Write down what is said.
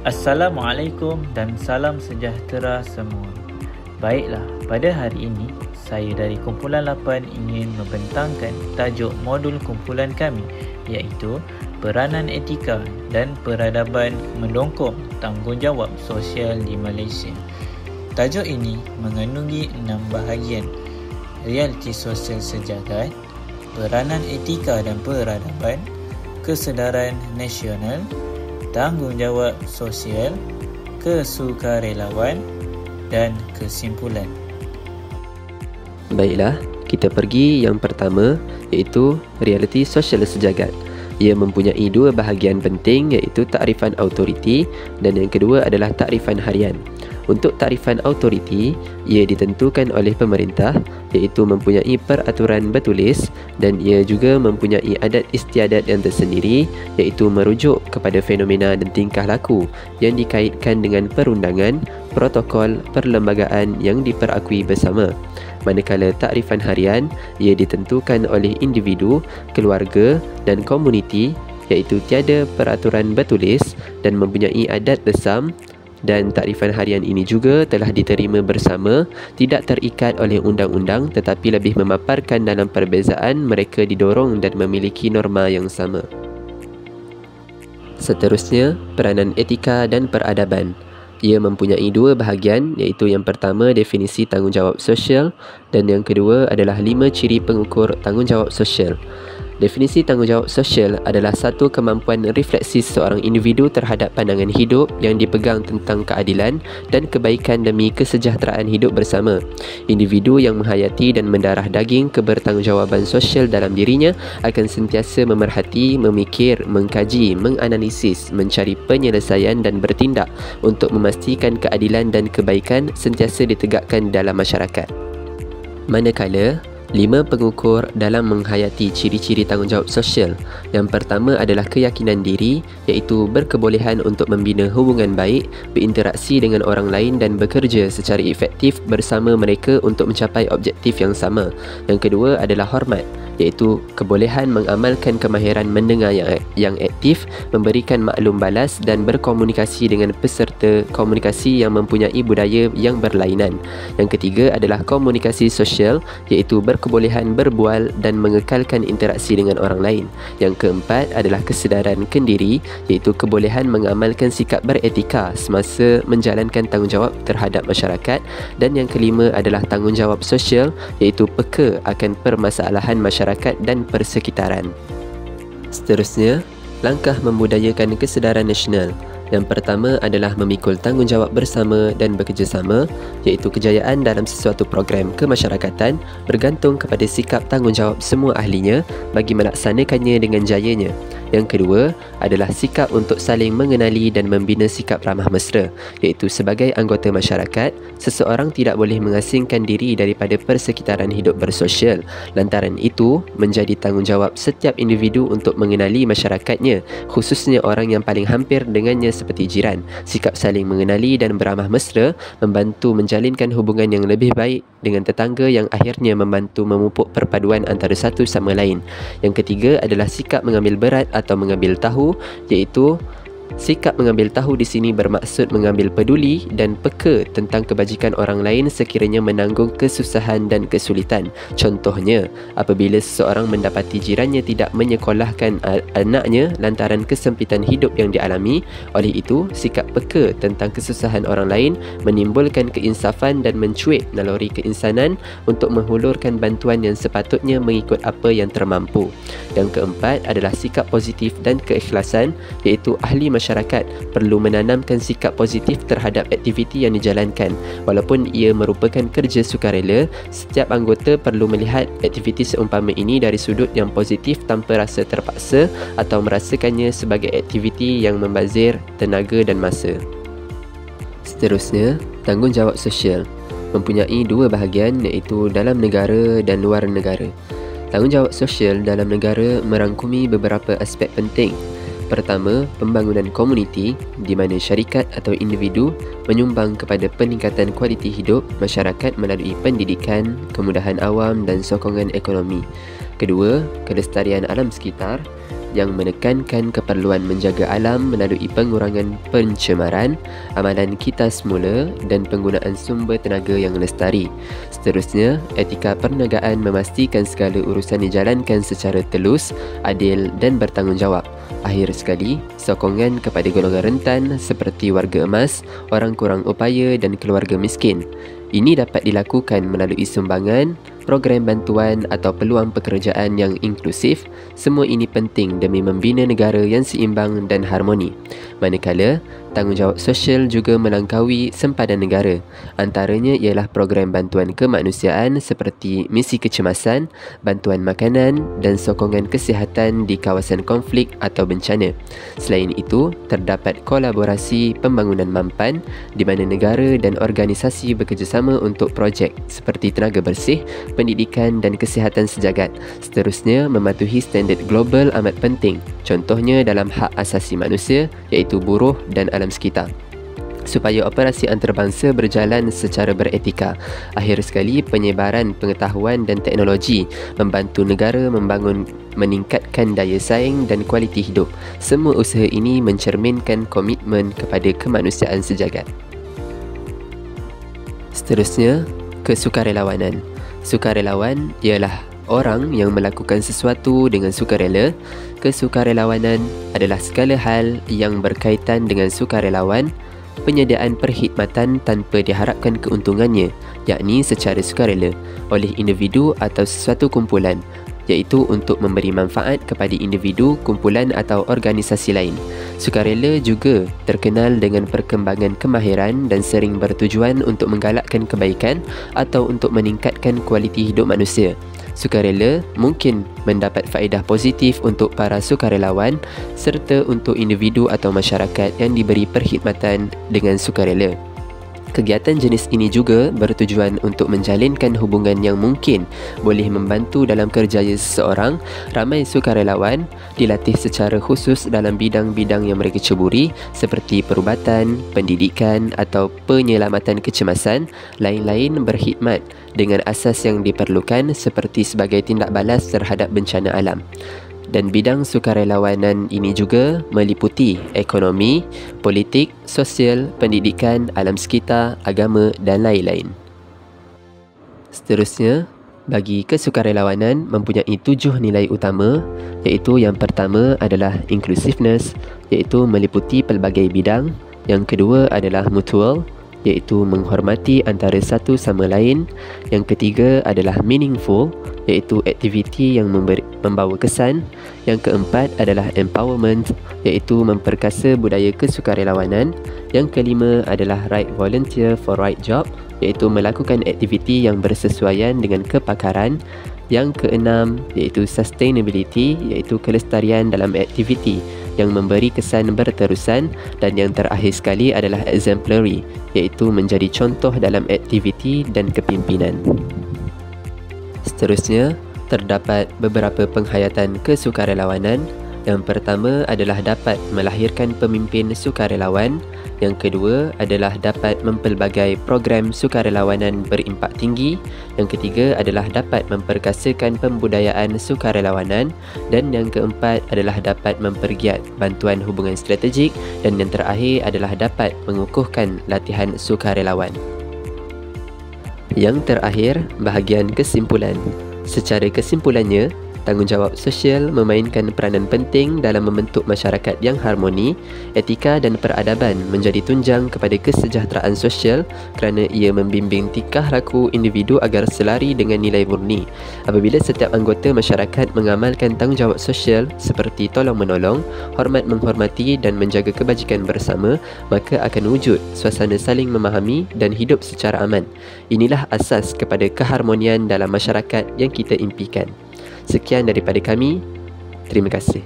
Assalamualaikum dan salam sejahtera semua. Baiklah, pada hari ini saya dari Kumpulan 8 ingin membentangkan tajuk modul kumpulan kami, iaitu Peranan Etika dan Peradaban Mendongkong Tanggungjawab Sosial di Malaysia. Tajuk ini mengandungi 6 bahagian: realiti sosial sejagat, peranan etika dan peradaban, kesedaran nasional, tanggungjawab sosial, kesukarelawan dan kesimpulan. Baiklah, kita pergi yang pertama, iaitu realiti sosial sejagat. Ia mempunyai dua bahagian penting, iaitu takrifan autoriti, dan yang kedua adalah takrifan harian. Untuk takrifan autoriti, ia ditentukan oleh pemerintah, iaitu mempunyai peraturan bertulis, dan ia juga mempunyai adat istiadat yang tersendiri, iaitu merujuk kepada fenomena dan tingkah laku yang dikaitkan dengan perundangan, protokol, perlembagaan yang diperakui bersama. Manakala takrifan harian, ia ditentukan oleh individu, keluarga dan komuniti, iaitu tiada peraturan bertulis dan mempunyai adat lesam. Dan takrifan harian ini juga telah diterima bersama, tidak terikat oleh undang-undang, tetapi lebih memaparkan dalam perbezaan mereka didorong dan memiliki norma yang sama. Seterusnya, peranan etika dan peradaban. Ia mempunyai dua bahagian, iaitu yang pertama definisi tanggungjawab sosial dan yang kedua adalah 5 ciri pengukur tanggungjawab sosial. Definisi tanggungjawab sosial adalah satu kemampuan refleksi seorang individu terhadap pandangan hidup yang dipegang tentang keadilan dan kebaikan demi kesejahteraan hidup bersama. Individu yang menghayati dan mendarah daging kebertanggungjawaban sosial dalam dirinya akan sentiasa memerhati, memikir, mengkaji, menganalisis, mencari penyelesaian dan bertindak untuk memastikan keadilan dan kebaikan sentiasa ditegakkan dalam masyarakat. Manakala 5 pengukur dalam menghayati ciri-ciri tanggungjawab sosial. Yang pertama adalah keyakinan diri, iaitu berkebolehan untuk membina hubungan baik, berinteraksi dengan orang lain dan bekerja secara efektif bersama mereka untuk mencapai objektif yang sama. Yang kedua adalah hormat, iaitu kebolehan mengamalkan kemahiran mendengar yang aktif, memberikan maklum balas dan berkomunikasi dengan peserta komunikasi yang mempunyai budaya yang berlainan. Yang ketiga adalah komunikasi sosial, iaitu berkebolehan berbual dan mengekalkan interaksi dengan orang lain. Yang keempat adalah kesedaran kendiri, iaitu kebolehan mengamalkan sikap beretika semasa menjalankan tanggungjawab terhadap masyarakat. Dan yang kelima adalah tanggungjawab sosial, iaitu peka akan permasalahan masyarakat dan persekitaran. Seterusnya, langkah membudayakan kesedaran nasional. Yang pertama adalah memikul tanggungjawab bersama dan bekerjasama, iaitu kejayaan dalam sesuatu program kemasyarakatan bergantung kepada sikap tanggungjawab semua ahlinya bagi melaksanakannya dengan jayanya. Yang kedua adalah sikap untuk saling mengenali dan membina sikap ramah mesra, iaitu sebagai anggota masyarakat, seseorang tidak boleh mengasingkan diri daripada persekitaran hidup bersosial. Lantaran itu, menjadi tanggungjawab setiap individu untuk mengenali masyarakatnya, khususnya orang yang paling hampir dengannya seperti jiran. Sikap saling mengenali dan beramah mesra membantu menjalinkan hubungan yang lebih baik dengan tetangga yang akhirnya membantu memupuk perpaduan antara satu sama lain. Yang ketiga adalah sikap mengambil berat atau mengambil tahu, iaitu sikap mengambil tahu di sini bermaksud mengambil peduli dan peka tentang kebajikan orang lain sekiranya menanggung kesusahan dan kesulitan. Contohnya, apabila seseorang mendapati jirannya tidak menyekolahkan anaknya lantaran kesempitan hidup yang dialami, oleh itu sikap peka tentang kesusahan orang lain menimbulkan keinsafan dan mencuit naluri keinsanan untuk menghulurkan bantuan yang sepatutnya mengikut apa yang termampu. Yang keempat adalah sikap positif dan keikhlasan, iaitu ahli masyarakat perlu menanamkan sikap positif terhadap aktiviti yang dijalankan. Walaupun ia merupakan kerja sukarela, setiap anggota perlu melihat aktiviti seumpama ini dari sudut yang positif tanpa rasa terpaksa atau merasakannya sebagai aktiviti yang membazir tenaga dan masa. Seterusnya, tanggungjawab sosial mempunyai dua bahagian, iaitu dalam negara dan luar negara. Tanggungjawab sosial dalam negara merangkumi beberapa aspek penting. Pertama, pembangunan komuniti di mana syarikat atau individu menyumbang kepada peningkatan kualiti hidup masyarakat melalui pendidikan, kemudahan awam dan sokongan ekonomi. Kedua, kelestarian alam sekitar. yang menekankan keperluan menjaga alam melalui pengurangan pencemaran, amalan kita semula dan penggunaan sumber tenaga yang lestari. Seterusnya, etika perniagaan memastikan segala urusan dijalankan secara telus, adil dan bertanggungjawab. Akhir sekali, sokongan kepada golongan rentan seperti warga emas, orang kurang upaya dan keluarga miskin. Ini dapat dilakukan melalui sumbangan, program bantuan atau peluang pekerjaan yang inklusif. Semua ini penting demi membina negara yang seimbang dan harmoni. Manakala, tanggungjawab sosial juga melangkaui sempadan negara. Antaranya ialah program bantuan kemanusiaan seperti misi kecemasan, bantuan makanan dan sokongan kesihatan di kawasan konflik atau bencana. Selain itu, terdapat kolaborasi pembangunan mampan di mana negara dan organisasi bekerjasama untuk projek seperti tenaga bersih, pendidikan dan kesihatan sejagat. Seterusnya, mematuhi standard global amat penting. Contohnya dalam hak asasi manusia iaitu buruh dan alam sekitar, supaya operasi antarabangsa berjalan secara beretika. Akhir sekali, penyebaran pengetahuan dan teknologi membantu negara meningkatkan daya saing dan kualiti hidup. Semua usaha ini mencerminkan komitmen kepada kemanusiaan sejagat. Seterusnya, kesukarelawanan. Sukarelawan ialah orang yang melakukan sesuatu dengan sukarela. Kesukarelawanan adalah segala hal yang berkaitan dengan sukarelawan, penyediaan perkhidmatan tanpa diharapkan keuntungannya, yakni secara sukarela oleh individu atau sesuatu kumpulan, iaitu untuk memberi manfaat kepada individu, kumpulan atau organisasi lain. Sukarela juga terkenal dengan perkembangan kemahiran dan sering bertujuan untuk menggalakkan kebaikan atau untuk meningkatkan kualiti hidup manusia. Sukarela mungkin mendapat faedah positif untuk para sukarelawan serta untuk individu atau masyarakat yang diberi perkhidmatan dengan sukarela. Kegiatan jenis ini juga bertujuan untuk menjalinkan hubungan yang mungkin boleh membantu dalam kerjaya seseorang. Ramai sukarelawan dilatih secara khusus dalam bidang-bidang yang mereka ceburi seperti perubatan, pendidikan atau penyelamatan kecemasan. Lain-lain berkhidmat dengan asas yang diperlukan seperti sebagai tindak balas terhadap bencana alam. Dan bidang sukarelawanan ini juga meliputi ekonomi, politik, sosial, pendidikan, alam sekitar, agama dan lain-lain. Seterusnya, bagi kesukarelawanan mempunyai 7 nilai utama, iaitu yang pertama adalah inclusiveness, iaitu meliputi pelbagai bidang. Yang kedua adalah mutual, iaitu menghormati antara satu sama lain. Yang ketiga adalah meaningful, iaitu aktiviti yang membawa kesan. Yang keempat adalah empowerment, iaitu memperkasa budaya kesukarelawanan. Yang kelima adalah right volunteer for right job, iaitu melakukan aktiviti yang bersesuaian dengan kepakaran. Yang keenam iaitu sustainability, iaitu kelestarian dalam aktiviti yang memberi kesan berterusan. Dan yang terakhir sekali adalah exemplary, iaitu menjadi contoh dalam aktiviti dan kepimpinan. Seterusnya, terdapat beberapa penghayatan kesukarelawanan. Yang pertama adalah dapat melahirkan pemimpin sukarelawan. Yang kedua adalah dapat mempelbagai program sukarelawanan berimpak tinggi. Yang ketiga adalah dapat memperkasakan pembudayaan sukarelawanan. Dan yang keempat adalah dapat mempergiat bantuan hubungan strategik. Dan yang terakhir adalah dapat mengukuhkan latihan sukarelawan. Yang terakhir, bahagian kesimpulan. Secara kesimpulannya, tanggungjawab sosial memainkan peranan penting dalam membentuk masyarakat yang harmoni. Etika dan peradaban menjadi tunjang kepada kesejahteraan sosial kerana ia membimbing tingkah laku individu agar selari dengan nilai murni. Apabila setiap anggota masyarakat mengamalkan tanggungjawab sosial seperti tolong-menolong, hormat menghormati dan menjaga kebajikan bersama, maka akan wujud suasana saling memahami dan hidup secara aman. Inilah asas kepada keharmonian dalam masyarakat yang kita impikan. Sekian daripada kami. Terima kasih.